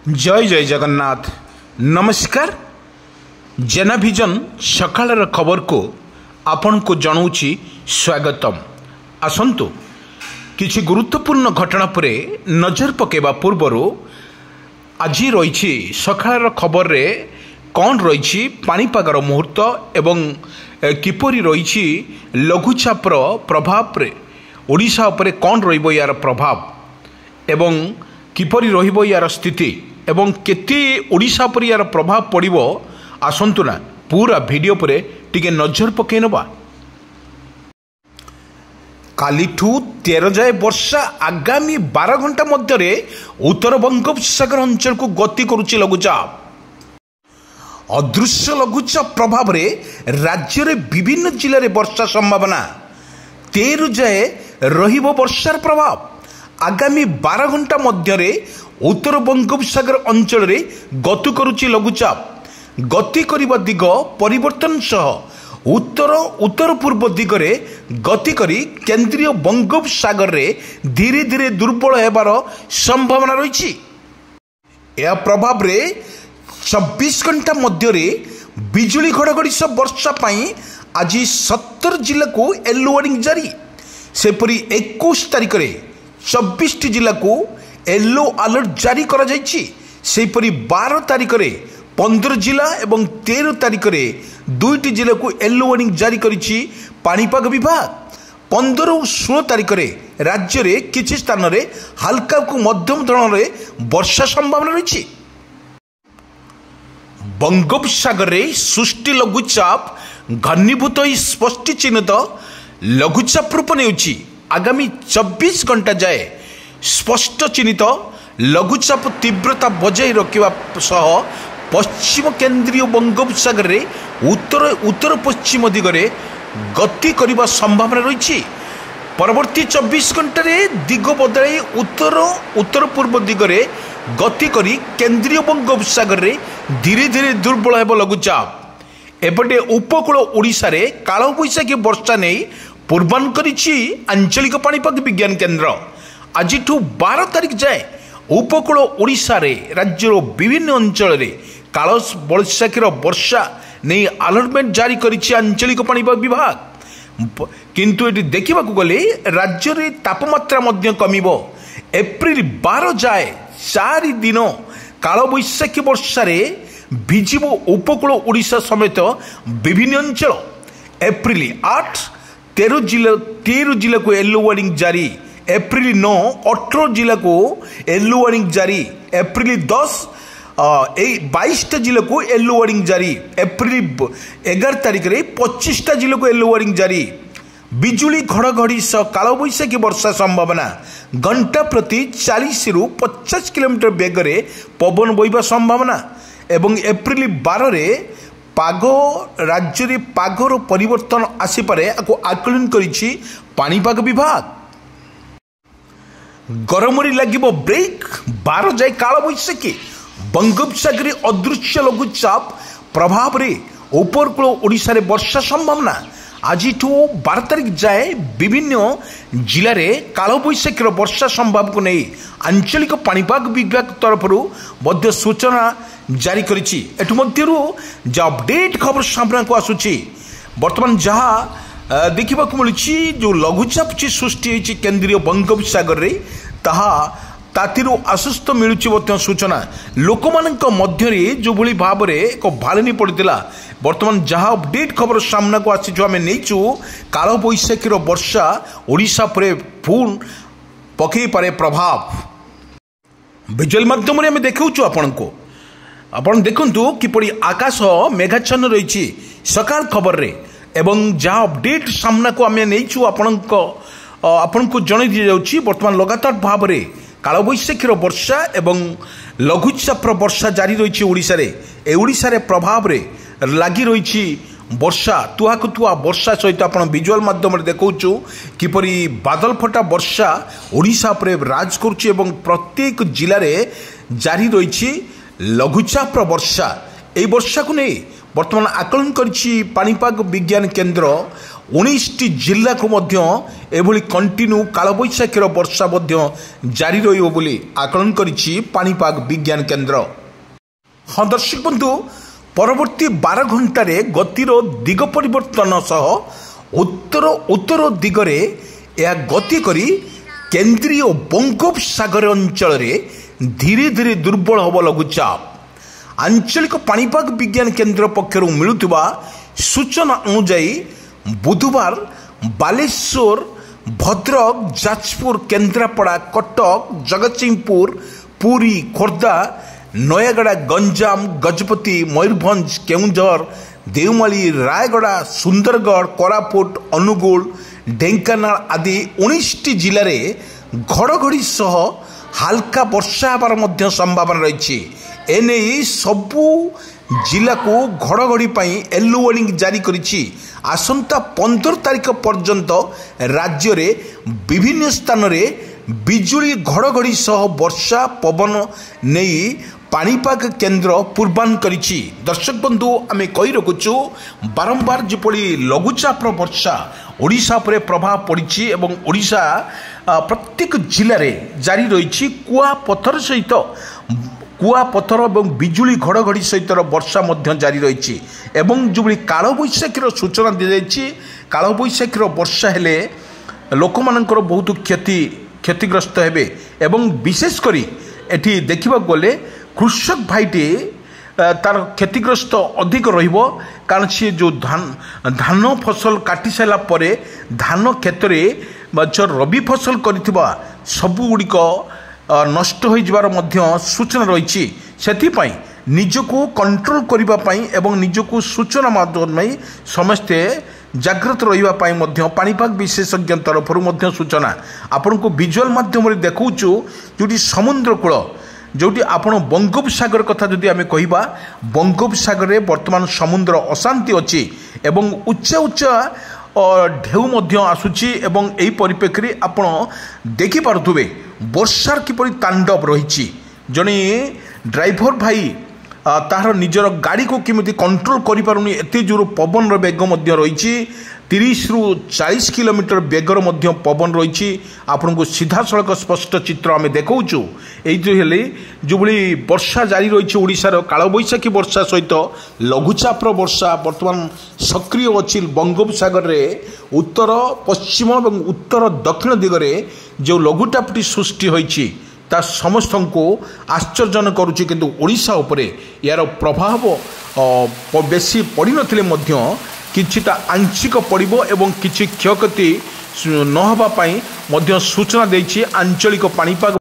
जय जय जगन्नाथ नमस्कार। जेनाभिजन सकाळर खबर को आपण को जनाऊँगी स्वागतम। आसंतु किछि गुरुत्वपूर्ण घटना परे नजर पकेबा पूर्वर आज रही सकाळर खबर रे कौन रही पाणीपागर मुहूर्त एवं किपरि रही लघुचापर प्रभाव रे ओडिशा उपरे कौन रहिबो यार प्रभाव एवं किपरि रहिबो यार स्थिति एवं केते ओडिशा पर यार प्रभाव पड़िबो आसंतु ना पूरा वीडियो पर टिके नजर पकई नबा। कालीठू 13 जाए वर्षा आगामी 12 घंटा मध्य उत्तर बंगोपसागर अंचल को गति करुच्ची लघुचाप। अदृश्य लघुचाप प्रभाव रे राज्य रे विभिन्न जिले में वर्षा संभावना 13 जाए रहिबो वर्षार प्रभाव। आगामी 12 घंटा मध्य उत्तर बंगोपसागर अंचल रे गति करुच्ची लघुचाप। गति करिबा दिग परिवर्तन सह उत्तर उत्तर पूर्व दिगरे गति करी केंद्रीय बंगोपसागर रे धीरे धीरे दुर्बल हेबार संभावना रही। यह प्रभाव रे 24 घंटा मध्य बिजुली घड़घड़ी सब वर्षा पाई आज 70 जिला को येलो वार्निंग जारी। सेपरी 21 तारिख रे 24 जिला को येलो अलर्ट जारी करा जायछि। सेपरी 12 तारिख रे 15 जिला एवं 13 तारिख रे 2टी जिला को येलो वार्निंग जारी करिछि पाणीपाग विभाग। 15 और 16 तारिख रे राज्य रे किछि स्थान रे हल्का को मध्यम धरण रे वर्षा संभावना रही। बंगोपसागर रे सृष्टि लघुचाप घनीभूत स्पष्ट चिन्हित लघुचाप रूप नेउछि। आगामी 24 घंटा जाए स्पष्ट चिन्हित लघुचाप तीव्रता बजाय रखिबा सह पश्चिम केंद्रीय बंगोपसागर रे उत्तर उत्तर पश्चिम दिगरे गति करिबा संभावना रही। परवर्ती 24 घंटा रे दिग बदलाई उत्तर उत्तर पूर्व दिगरे गति करी केंद्रीय बंगोपसागर रे धीरे धीरे दुर्बल हेब लघुचाप। एपटे उपकूल ओडिशा रे काल बैशाखी वर्षा नहीं पूर्वानुमान करिछि आंचलिक पाणीपाग विज्ञान केन्द्र। आज 12 तारिख जाए उपकूल ओडिशा रे राज्यर विभिन्न अंचल रे काल बैशाखीर वर्षा नहीं अलर्टमेंट जारी करिछि आंचलिक पाणीपाग विभाग। किंतु एटी देखा गले राज्य रे तापमात्रा मध्य कमिबो। एप्रिल 12 जाए 4 दिन काल बैशाखी वर्षा रे भिजिबो उपकूल ओडिशा समेत विभिन्न अंचल। एप्रिल 8 13 जिला को येलो वार्निंग जारी। एप्रिल 9 18 जिला को येलो वार्निंग जारी। एप्रिल 10 22टा जिला को येलो वार्निंग जारी। एप्रिल 11 तारिख रे 25टा जिला को येलो वार्निंग जारी। बिजुली घड़घड़ी सह काल बैशाखी वर्षा संभावना घंटा प्रति 40 रु 50 किलोमीटर बेग रे पवन बहिबा संभावना। एवं एप्रिल 12 रे पाग राज्य रे पागर परिवर्तन आसीपारे आकलन करिछि पाणीपाग विभाग। गरमरी लागिबो ब्रेक 12 जाए काल बैशाखी बंगोपसागर अदृश्य लघुचाप प्रभाव रे उपकूल ओडिशा रे वर्षा संभावना। आज 12 तारिख जाए विभिन्न जिले में काल बैशाखीर वर्षा संभाव को नहीं आंचलिक पाणीपाग विभाग तरफ सूचना जारी करिछि। एठु मध्यरु जो अपडेट खबर सामना को आसुछि वर्तमान जहाँ देखा मिलूँ जो लघुचाप सृष्टि होती केंद्रीय बंगोपसागर रे ताहा तातिरु आश्वस्त मिलूँ सूचना लोक मानक मध्य जो भली भाव में एक भालनी पड़ता। वर्तमान जहाँ अपडेट खबर सामना को आसी आम नहींचु काल बैशाखीर वर्षा ओडिशा पर पुन पकई पारे प्रभाव। विजुअल माध्यम आम देखाऊँ आपण को आपण देखंतु किपरि आकाश मेघाच्छन्न रही सकाळ खबर रे एवं जहाँ अपडेट सामना को आम नहींचु आपण को जन दी जाउछि। वर्तमान लगातार भाव में काल बैशाखीर वर्षा एवं लघुचाप वर्षा जारी रही ओडिशा रे। ए ओडिशा रे प्रभाव रे लगी रही वर्षा तुहाकु तुहा वर्षा सहित आप विजुअल माध्यम देखु किपरि बादल फटा वर्षा ओडिशा पर राज करुच्ची एवं प्रत्येक जिले में जारी रही लघुचाप वर्षा। ए वर्षा को नहीं वर्तमान आकलन करिछि पाणीपाग विज्ञान केन्द्र 19ଟି ଜିଲ୍ଲାକୁ ମଧ୍ୟ ଏଭଳି କଣ୍ଟିନ୍ୟୁ କାଳବୈଶାଖୀର ବର୍ଷା ମଧ୍ୟ ଜାରି ରହିବ ବୋଲି ଆକଳନ କରିଛି ପାଣିପାଗ ବିଜ୍ଞାନ କେନ୍ଦ୍ର। ହଁ ଦର୍ଶକ ବନ୍ଧୁ, ପରବର୍ତ୍ତୀ 12 ଘଣ୍ଟାରେ ଗତିର ଦିଗ ପରିବର୍ତ୍ତନ ସହ ଉତ୍ତର ଦିଗରେ ଏହା ଗତି କରି କେନ୍ଦ୍ରୀୟ ବଙ୍ଗୋପସାଗର ଅଞ୍ଚଳରେ ଧୀରେ ଧୀରେ ଦୁର୍ବଳ ହେବ ଲଘୁଚାପ। ଆଞ୍ଚଳିକ ପାଣିପାଗ ବିଜ୍ଞାନ କେନ୍ଦ୍ର ପକ୍ଷରୁ ମିଳୁଥିବା ସୂଚନା ଅନୁଯାୟୀ ବୁଧବାର ବାଲେଶ୍ୱର, ଭଦ୍ରକ, ଯାଜପୁର, କେନ୍ଦ୍ରାପଡ଼ା, କଟକ, ଜଗତସିଂହପୁର, ପୁରୀ, ଖୋର୍ଦ୍ଧା, ନୟାଗଡ଼, ଗଞ୍ଜାମ, ଗଜପତି, ମୟୂରଭଞ୍ଜ, କେଉଁଝର, ଦେଓମାଳି, ରାୟଗଡ଼ା, ସୁନ୍ଦରଗଡ଼, କୋରାପୁଟ, ଅନୁଗୁଳ, ଢେଙ୍କାନାଳ ଆଦି 19ଟି ଜିଲ୍ଲାରେ ଘଡ଼ଘଡ଼ି ସହ ହାଲକା ବର୍ଷା ହେବାର ମଧ୍ୟ ସମ୍ଭାବନା ରହିଛି। ଏନେଇ ସବୁ ଜିଲ୍ଲାକୁ ଘଡ଼ଘଡ଼ି ପାଇଁ ୟେଲୋ ୱାର୍ଣ୍ଣିଂ ଜାରି କରିଛି। ଆସନ୍ତା 15 ତାରିଖ ପର୍ଯ୍ୟନ୍ତ ରାଜ୍ୟରେ ବିଭିନ୍ନ ସ୍ଥାନରେ ବିଜୁଳି ଘଡ଼ଘଡ଼ି ସହ ବର୍ଷା ପବନ ନେଇ ପାଣିପାଗ କେନ୍ଦ୍ର ପୂର୍ବାନୁମାନ କରିଛି। ଦର୍ଶକ ବନ୍ଧୁ, ଆମେ କହି ରଖୁଛୁ ବାରମ୍ବାର ଯେପରି ଲଘୁଚାପର ବର୍ଷା ଓଡ଼ିଶା ଉପରେ ପ୍ରଭାବ ପଡ଼ିଛି ଏବଂ ଓଡ଼ିଶା ପ୍ରତ୍ୟେକ ଜିଲ୍ଲାରେ ଜାରି ରହିଛି। କୁଆପଥର ଏବଂ ବିଜୁଳି ଘଡ଼ଘଡ଼ି ସହିତର ବର୍ଷା ମଧ୍ୟ ଜାରି ରହିଛି ଏବଂ ଯେଉଁଭଳି କାଳବୈଶାଖୀର ସୂଚନା ଦିଆଯାଇଛି, କାଳବୈଶାଖୀର ବର୍ଷା ହେଲେ ଲୋକମାନଙ୍କର ବହୁତ କ୍ଷତିଗ୍ରସ୍ତ ହେବେ ଏବଂ ବିଶେଷ କରି ଏଠି ଦେଖିବାକୁ ଗଲେ କୃଷକ ଭାଇଟି ତାର କ୍ଷତିଗ୍ରସ୍ତ ଅଧିକ ରହିବ, କାରଣ ସିଏ ଯେଉଁ ଧାନ ଫସଲ କାଟି ସାରିଲା ପରେ ଧାନ କ୍ଷେତ୍ରରେ ରବି ଫସଲ କରିଥିବା ସବୁଗୁଡ଼ିକ ନଷ୍ଟ ହୋଇଯିବାର ମଧ୍ୟ ସୂଚନା ରହିଛି। ସେଥିପାଇଁ ନିଜକୁ କଣ୍ଟ୍ରୋଲ କରିବା ପାଇଁ ଏବଂ ନିଜକୁ ସୂଚନା ମାଧ୍ୟମରେ ସମସ୍ତେ ଜାଗ୍ରତ ରହିବା ପାଇଁ ମଧ୍ୟ ପାଣିପାଗ ବିଶେଷଜ୍ଞ ତରଫରୁ ମଧ୍ୟ ସୂଚନା ଆପଣଙ୍କୁ ଭିଜୁଆଲ ମାଧ୍ୟମରେ ଦେଖାଉଛୁ। ଯେଉଁଠି ସମୁଦ୍ର କୂଳ, ଯେଉଁଠି ଆପଣ ବଙ୍ଗୋପସାଗର କଥା ଯଦି ଆମେ କହିବା, ବଙ୍ଗୋପସାଗରରେ ବର୍ତ୍ତମାନ ସମୁଦ୍ର ଅଶାନ୍ତି ଅଛି ଏବଂ ଉଚ୍ଚା ଢେଉ ମଧ୍ୟ ଆସୁଛି ଏବଂ ଏହି ପରିପ୍ରେକ୍ଷୀରେ ଆପଣ ଦେଖିପାରୁଥିବେ ବର୍ଷାର କିପରି ତାଣ୍ଡବ ରହିଛି। ଜଣେ ଡ୍ରାଇଭର ଭାଇ ତାହାର ନିଜର ଗାଡ଼ିକୁ କେମିତି କଣ୍ଟ୍ରୋଲ କରିପାରୁନି, ଏତେ ଜୋର ପବନର ବେଗ ମଧ୍ୟ ରହିଛି। 30ରୁ 40 କିଲୋମିଟର ବେଗର ମଧ୍ୟ ପବନ ରହିଛି। ଆପଣଙ୍କୁ ସିଧାସଳଖ ସ୍ପଷ୍ଟ ଚିତ୍ର ଆମେ ଦେଖାଉଛୁ। ଏଇଠି ହେଲେ ଯେଉଁଭଳି ବର୍ଷା ଜାରି ରହିଛି ଓଡ଼ିଶାର କାଳବୈଶାଖୀ ବର୍ଷା ସହିତ ଲଘୁଚାପର ବର୍ଷା ବର୍ତ୍ତମାନ ସକ୍ରିୟ ଅଛି ବଙ୍ଗୋପସାଗରରେ। ଉତ୍ତର ପଶ୍ଚିମ ଏବଂ ଉତ୍ତର ଦକ୍ଷିଣ ଦିଗରେ ଯେଉଁ ଲଘୁଚାପଟି ସୃଷ୍ଟି ହୋଇଛି ତା ସମସ୍ତଙ୍କୁ ଆଶ୍ଚର୍ଯ୍ୟଜନକ କରୁଛି, କିନ୍ତୁ ଓଡ଼ିଶା ଉପରେ ଏହାର ପ୍ରଭାବ ବେଶୀ ପଡ଼ିନଥିଲେ ମଧ୍ୟ କିଛିଟା ଆଂଶିକ ପଡ଼ିବ ଏବଂ କିଛି କ୍ଷୟକ୍ଷତି ନ ହେବା ପାଇଁ ମଧ୍ୟ ସୂଚନା ଦେଇଛି ଆଞ୍ଚଳିକ ପାଣିପାଗ